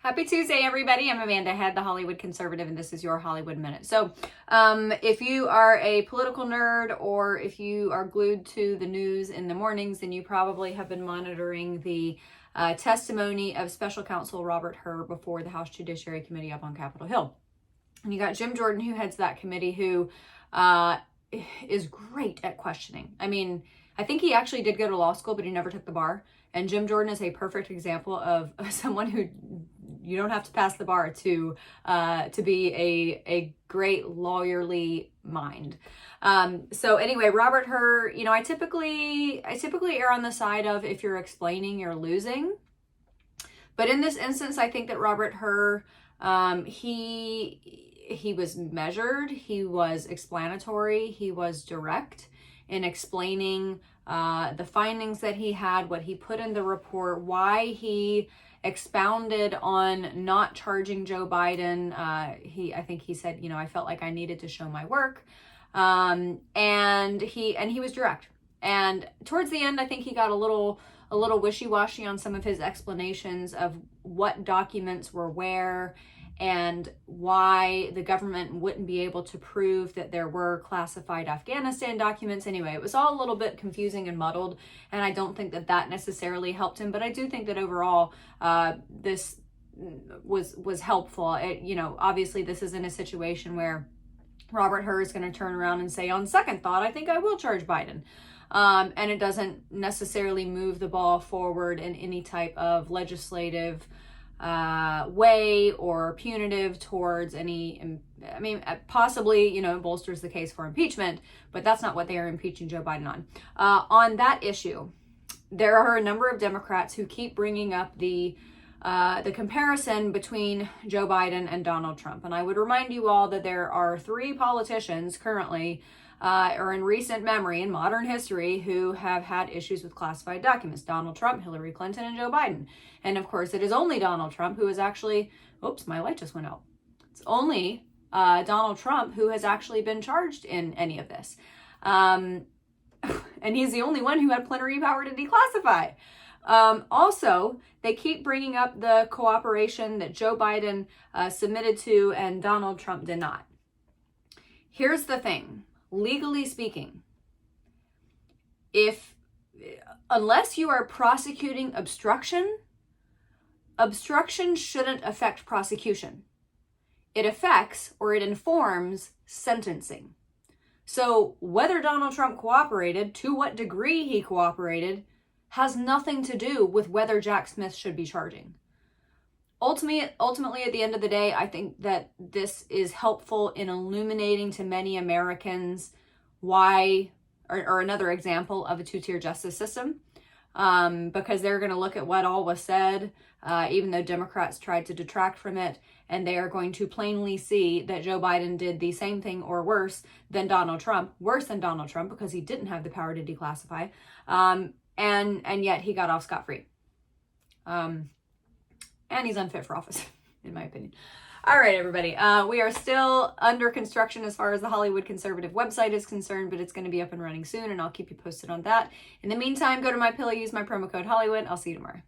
Happy Tuesday, everybody. I'm Amanda Head, the Hollywood Conservative, and this is your Hollywood Minute. So if you are a political nerd or if you are glued to the news in the mornings, then you probably have been monitoring the testimony of Special Counsel Robert Hur before the House Judiciary Committee up on Capitol Hill. And you got Jim Jordan, who heads that committee, who is great at questioning. I mean, I think he actually did go to law school, but he never took the bar. And Jim Jordan is a perfect example of someone who you don't have to pass the bar to be a great lawyerly mind. So anyway, Robert Hur, you know, I typically err on the side of if you're explaining, you're losing. But in this instance, I think that Robert Hur, he was measured, he was explanatory, he was direct in explaining the findings that he had, what he put in the report, why he expounded on not charging Joe Biden. I think he said, you know, I felt like I needed to show my work. And he was direct. And towards the end, I think he got a little wishy-washy on some of his explanations of what documents were where and why the government wouldn't be able to prove that there were classified Afghanistan documents. Anyway, it was all a little bit confusing and muddled, and I don't think that necessarily helped him, but I do think that overall this was helpful. You know, obviously this isn't a situation where Robert Hur is going to turn around and say, on second thought, I think I will charge Biden. And it doesn't necessarily move the ball forward in any type of legislative way or punitive towards any, I mean, possibly, you know, bolsters the case for impeachment, but that's not what they are impeaching Joe Biden on. On that issue, there are a number of Democrats who keep bringing up the comparison between Joe Biden and Donald Trump. And I would remind you all that there are three politicians currently or in recent memory, in modern history, who have had issues with classified documents: Donald Trump, Hillary Clinton, and Joe Biden. And of course, it is only Donald Trump who is actually, oops, my light just went out. It's only Donald Trump who has actually been charged in any of this. And he's the only one who had plenary power to declassify. Also, they keep bringing up the cooperation that Joe Biden submitted to and Donald Trump did not. Here's the thing. Legally speaking, unless you are prosecuting obstruction shouldn't affect prosecution. It affects or it informs sentencing. So whether Donald Trump cooperated, to what degree he cooperated, has nothing to do with whether Jack Smith should be charging. Ultimately, at the end of the day, I think that this is helpful in illuminating to many Americans why, or another example of a two-tier justice system, because they're going to look at what all was said, even though Democrats tried to detract from it, and they are going to plainly see that Joe Biden did the same thing or worse than Donald Trump, because he didn't have the power to declassify, and yet he got off scot-free. And he's unfit for office, in my opinion. All right, everybody. We are still under construction as far as the Hollywood Conservative website is concerned, but it's going to be up and running soon, and I'll keep you posted on that. In the meantime, go to MyPillow, use my promo code Hollywood. I'll see you tomorrow.